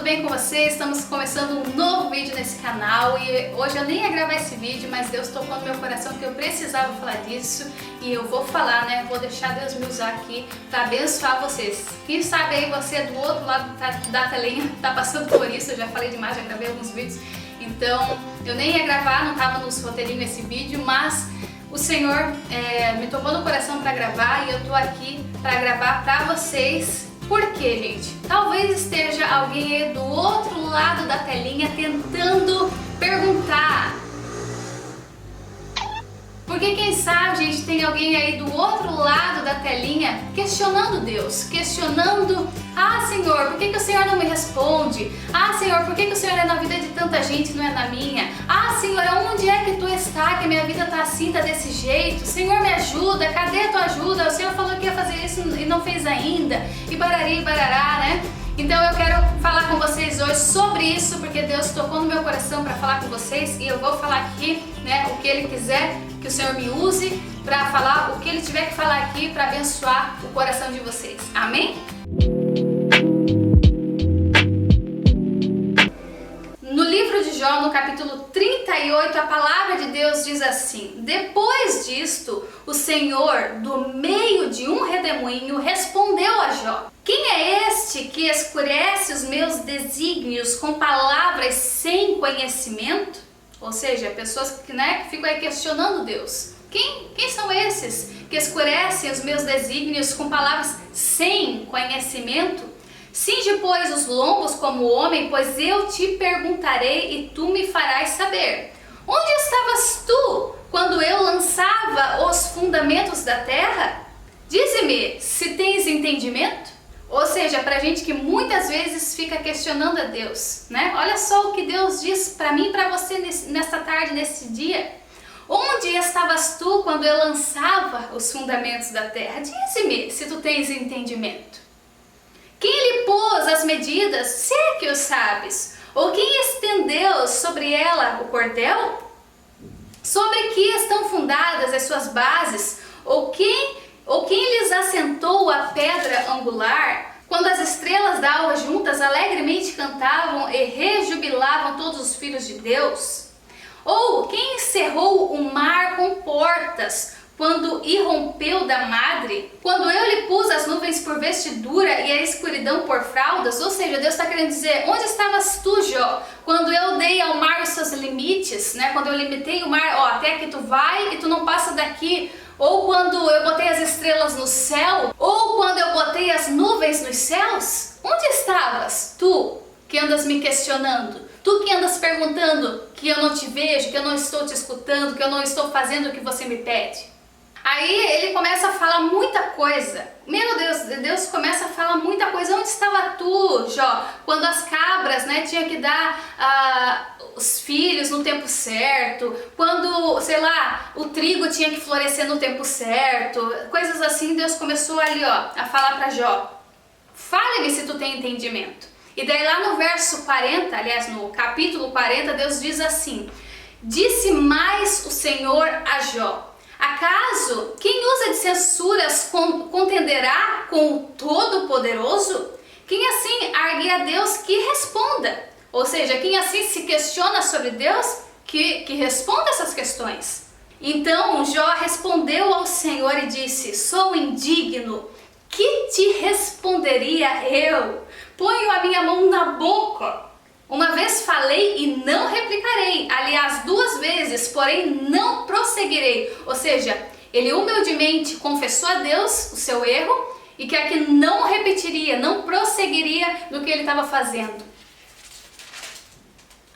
bem com vocês? Estamos começando um novo vídeo nesse canal e hoje eu nem ia gravar esse vídeo, mas Deus tocou no meu coração que eu precisava falar disso e eu vou falar, né? Vou deixar Deus me usar aqui para abençoar vocês. Quem sabe aí você do outro lado da telinha tá passando por isso, eu já falei demais, já gravei alguns vídeos, então eu nem ia gravar, não tava nos roteirinhos esse vídeo, mas o Senhor me tocou no coração para gravar e eu tô aqui para gravar para vocês. Por quê, gente? Talvez esteja alguém aí do outro lado da telinha tentando perguntar. Porque quem sabe, gente, tem alguém aí do outro lado da telinha questionando Deus, questionando: ah, Senhor, por que o Senhor não me responde? Ah, Senhor, por que o Senhor é na vida de tanta gente e não é na minha? Ah, Senhor, onde é que Tu está, que a minha vida tá assim, tá desse jeito? Senhor, me ajuda, cadê a Tua ajuda? O Senhor falou que ia fazer isso e não fez ainda, e barari, barará, né? Então eu quero falar com vocês hoje sobre isso, porque Deus tocou no meu coração para falar com vocês e eu vou falar aqui, né, o que Ele quiser que o Senhor me use para falar, o que Ele tiver que falar aqui para abençoar o coração de vocês. Amém? No livro de Jó, no capítulo 38, a palavra de Deus diz assim: depois disto, o Senhor, do meio de um redemoinho, respondeu a Jó: quem é este que escurece os meus desígnios com palavras sem conhecimento? Ou seja, pessoas que ficam aí questionando Deus. Quem são esses que escurecem os meus desígnios com palavras sem conhecimento? Cinge, pois, os lombos como homem, pois eu te perguntarei e tu me farás saber. Onde estavas tu quando eu lançava os fundamentos da terra? Dize-me se tens entendimento. Ou seja, pra gente que muitas vezes fica questionando a Deus, né? Olha só o que Deus diz pra mim e pra você nesta tarde, nesse dia. Onde estavas tu quando eu lançava os fundamentos da terra? Dize-me se tu tens entendimento. Quem lhe pôs as medidas, se é que o sabes? Ou quem estendeu sobre ela o cordel? Sobre que estão fundadas as suas bases? Ou quem lhes assentou a pedra angular? Quando as estrelas da alva juntas alegremente cantavam e rejubilavam todos os filhos de Deus? Ou quem encerrou o mar com portas quando irrompeu da madre? Quando eu lhe pus as nuvens por vestidura e a escuridão por fraldas? Ou seja, Deus está querendo dizer: onde estavas tu, Jó, quando eu dei ao mar os seus limites, né? Quando eu limitei o mar, ó, até que tu vai e tu não passa daqui. Ou quando eu botei as estrelas no céu, ou quando eu botei as nuvens nos céus? Onde estavas tu que andas me questionando? Tu que andas perguntando que eu não te vejo, que eu não estou te escutando, que eu não estou fazendo o que você me pede? Aí ele começa a falar muita coisa. Meu Deus, Deus começa a falar muita coisa. Onde estava tu, Jó, quando as cabras, né, tinha que dar os filhos no tempo certo, quando, sei lá, o trigo tinha que florescer no tempo certo, coisas assim. Deus começou ali, ó, a falar para Jó: fale-me se tu tem entendimento. E daí lá no verso 40, aliás, no capítulo 40, Deus diz assim: disse mais o Senhor a Jó: acaso quem usa de censuras contenderá com o Todo-Poderoso? Quem assim argue a Deus, que responda. Ou seja, quem assim se questiona sobre Deus, que responda essas questões. Então Jó respondeu ao Senhor e disse: sou indigno, que te responderia eu? Ponho a minha mão na boca. Uma vez falei e não replicarei, aliás, 2 vezes, porém não prosseguirei. Ou seja, ele humildemente confessou a Deus o seu erro e que aqui não repetiria, não prosseguiria no que ele estava fazendo.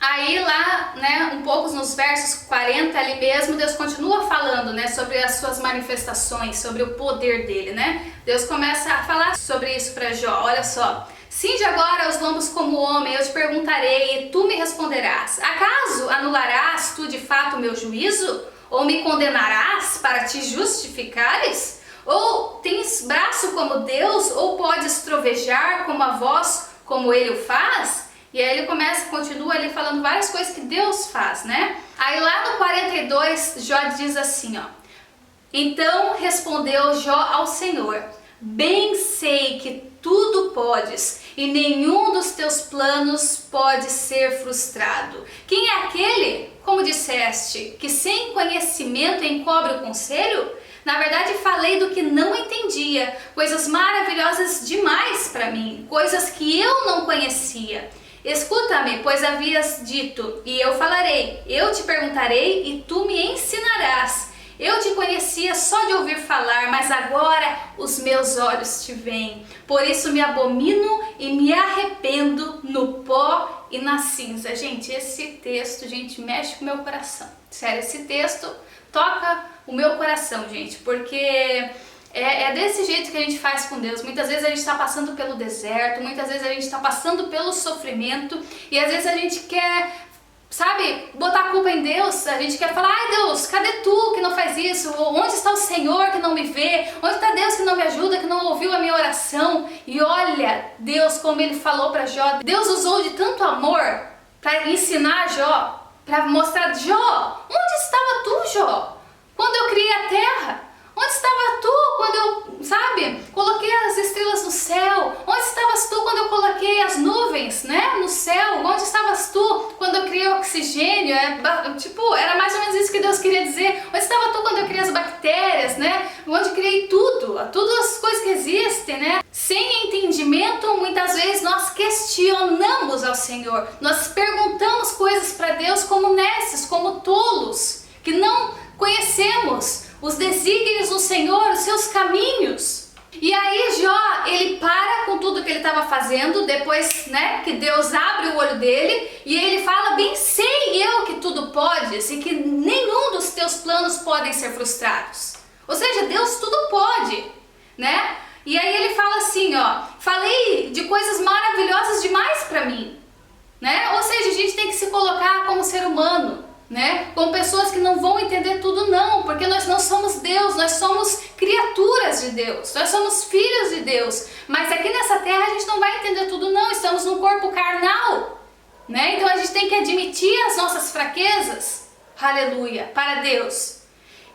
Aí lá, né, um pouco nos versos 40 ali mesmo, Deus continua falando, né, sobre as suas manifestações, sobre o poder dele, né? Deus começa a falar sobre isso para Jó. Olha só: cinge agora os lombos como homem, eu te perguntarei e tu me responderás. Acaso anularás tu de fato o meu juízo? Ou me condenarás para te justificares? Ou tens braço como Deus? Ou podes trovejar como a voz, como ele o faz? E aí ele continua ali falando várias coisas que Deus faz, né? Aí lá no 42, Jó diz assim, ó: então respondeu Jó ao Senhor: bem sei que tudo podes e nenhum dos teus planos pode ser frustrado. Quem é aquele, como disseste, que sem conhecimento encobre o conselho? Na verdade, falei do que não entendia, coisas maravilhosas demais para mim, coisas que eu não conhecia. Escuta-me, pois havias dito, e eu falarei, eu te perguntarei e tu me ensinarás. Eu te conhecia só de ouvir falar, mas agora os meus olhos te veem. Por isso me abomino e me arrependo no pó e na cinza. Gente, esse texto, gente, mexe com o meu coração. Sério, esse texto toca o meu coração, gente, porque é desse jeito que a gente faz com Deus. Muitas vezes a gente está passando pelo deserto, muitas vezes a gente está passando pelo sofrimento e às vezes a gente quer, sabe, botar a culpa em Deus. A gente quer falar, ai Deus, cadê tu que não faz isso? Onde está o Senhor que não me vê? Onde está Deus que não me ajuda, que não ouviu a minha oração? E olha, Deus, como Ele falou para Jó, Deus usou de tanto amor para ensinar Jó, para mostrar, Jó, onde estava tu, Jó? Quando eu criei a terra? Onde estava tu quando eu, sabe, coloquei as estrelas no céu? Onde estavas tu quando eu coloquei as nuvens, né, no céu? Onde estavas tu quando eu criei o oxigênio? Era mais ou menos isso que Deus queria dizer. Onde estava tu quando eu criei as bactérias, né? Onde criei tudo, todas as coisas que existem, né? Sem entendimento, muitas vezes nós questionamos ao Senhor. Nós perguntamos coisas para Deus como nesses, como tolos, que não conhecemos os desígnios do Senhor, os seus caminhos. E aí Jó, ele para com tudo que ele estava fazendo, depois, né, que Deus abre o olho dele, e ele fala, bem sei eu que tudo podes, e que nenhum dos teus planos podem ser frustrados. Ou seja, Deus tudo pode, né? E aí ele fala assim, ó, falei de coisas maravilhosas demais para mim, né? Ou seja, a gente tem que se colocar como ser humano, né? Com pessoas que não vão entender tudo não, porque nós não somos Deus, nós somos criaturas de Deus, nós somos filhos de Deus, mas aqui nessa terra a gente não vai entender tudo não, estamos num corpo carnal, né? Então a gente tem que admitir as nossas fraquezas, aleluia, para Deus.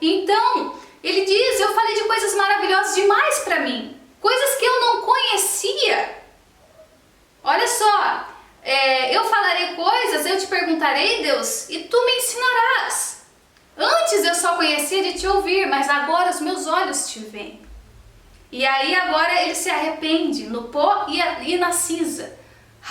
Então, ele diz, eu falei de coisas maravilhosas demais para mim, coisas que eu não conhecia. Olha só, eu falarei coisas, eu te perguntarei, Deus, e tu me ensinarás. Antes eu só conhecia de te ouvir, mas agora os meus olhos te veem. E aí agora ele se arrepende no pó e na cinza.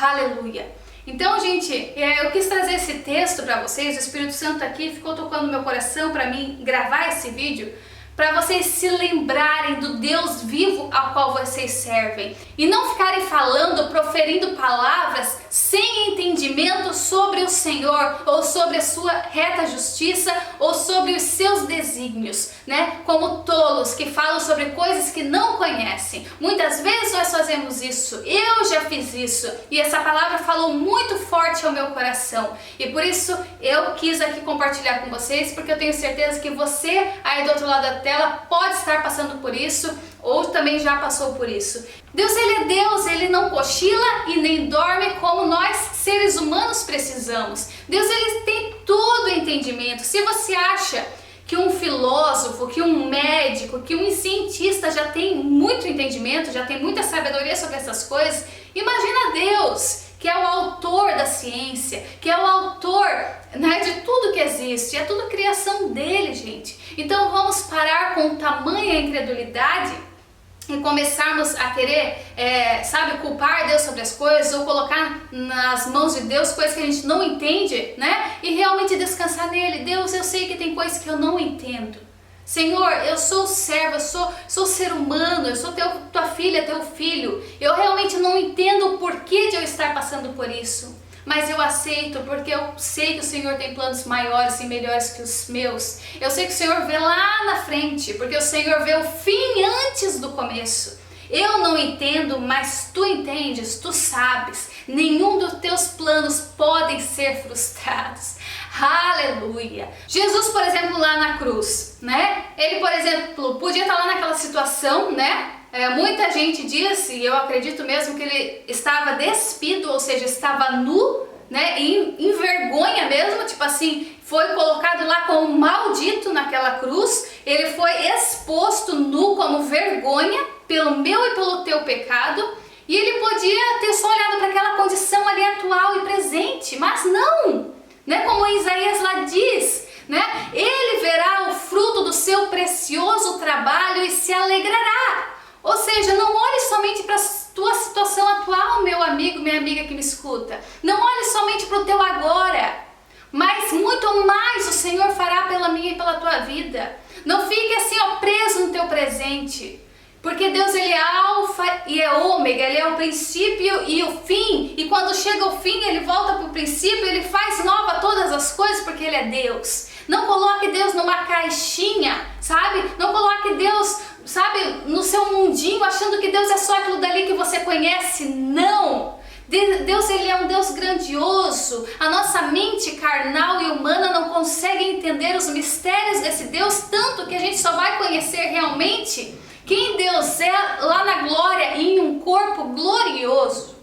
Aleluia. Então, gente, eu quis trazer esse texto para vocês, o Espírito Santo aqui ficou tocando no meu coração para mim gravar esse vídeo, para vocês se lembrarem do Deus vivo ao qual vocês servem e não ficarem falando, proferindo palavras sem entendimento sobre o Senhor ou sobre a sua reta justiça ou sobre os seus desígnios, né? Como tolos que falam sobre coisas que não conhecem. Muitas vezes nós fazemos isso, eu já fiz isso e essa palavra falou muito forte ao meu coração e por isso eu quis aqui compartilhar com vocês, porque eu tenho certeza que você aí do outro lado da tela pode estar passando por isso ou também já passou por isso. Deus, ele é Deus, ele não cochila e nem dorme como nós seres humanos precisamos. Deus, ele tem todo o entendimento. Se você acha que um filósofo, que um médico, que um cientista já tem muito entendimento, já tem muita sabedoria sobre essas coisas, imagina Deus, que é o autor da ciência, que é o autor, né, de tudo que existe, é tudo criação dele, gente. Então vamos parar com tamanha incredulidade e começarmos a querer, culpar Deus sobre as coisas ou colocar nas mãos de Deus coisas que a gente não entende, né? E realmente descansar nele. Deus, eu sei que tem coisas que eu não entendo. Senhor, eu sou servo, eu sou ser humano, eu sou tua filha, teu filho. Eu realmente não entendo o porquê de eu estar passando por isso. Mas eu aceito, porque eu sei que o Senhor tem planos maiores e melhores que os meus. Eu sei que o Senhor vê lá na frente, porque o Senhor vê o fim antes do começo. Eu não entendo, mas tu entendes, tu sabes. Nenhum dos teus planos podem ser frustrados. Aleluia! Jesus, por exemplo, lá na cruz, né? Ele, por exemplo, podia estar lá naquela situação, né? Muita gente diz, e eu acredito mesmo, que ele estava despido, ou seja, estava nu, né? Em vergonha mesmo, tipo assim, foi colocado lá como maldito naquela cruz. Ele foi exposto nu como vergonha pelo meu e pelo teu pecado. E ele podia ter só olhado para aquela condição ali atual e presente, mas não, né? Como Isaías lá diz, né? Ele verá o fruto do seu precioso trabalho e se alegrará. Ou seja, não olhe somente para a tua situação atual, meu amigo, minha amiga que me escuta. Não olhe somente para o teu agora, mas muito mais o Senhor fará pela minha e pela tua vida. Não fique assim, ó, preso no teu presente. Porque Deus, ele é alfa e é ômega, ele é o princípio e o fim. E quando chega o fim, ele volta para o princípio, ele faz nova todas as coisas, porque ele é Deus. Não coloque Deus numa caixinha, sabe? Não coloque Deus, sabe, no seu mundinho, achando que Deus é só aquilo dali que você conhece. Não! Deus, ele é um Deus grandioso. A nossa mente carnal e humana não consegue entender os mistérios desse Deus, tanto que a gente só vai conhecer realmente quem Deus é lá na glória e em um corpo glorioso.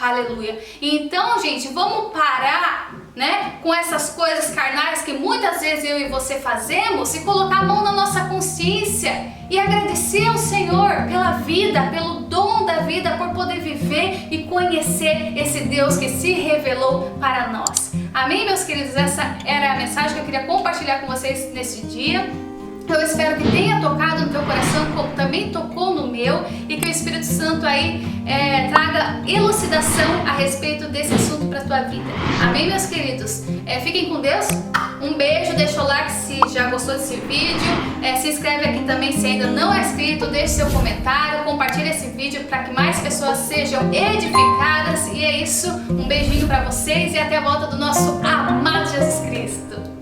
Aleluia. Então, gente, vamos parar, né, com essas coisas carnais que muitas vezes eu e você fazemos e colocar a mão na nossa consciência e agradecer ao Senhor pela vida, pelo dom da vida, por poder viver e conhecer esse Deus que se revelou para nós. Amém, meus queridos? Essa era a mensagem que eu queria compartilhar com vocês nesse dia. Eu espero que tenha tocado no teu coração, como também tocou no meu, e que o Espírito Santo aí traga elucidação a respeito desse assunto para a tua vida. Amém, meus queridos? Fiquem com Deus. Um beijo, deixa o like se já gostou desse vídeo. Se inscreve aqui também se ainda não é inscrito, deixe seu comentário, compartilhe esse vídeo para que mais pessoas sejam edificadas. E é isso, um beijinho para vocês e até a volta do nosso amado Jesus Cristo.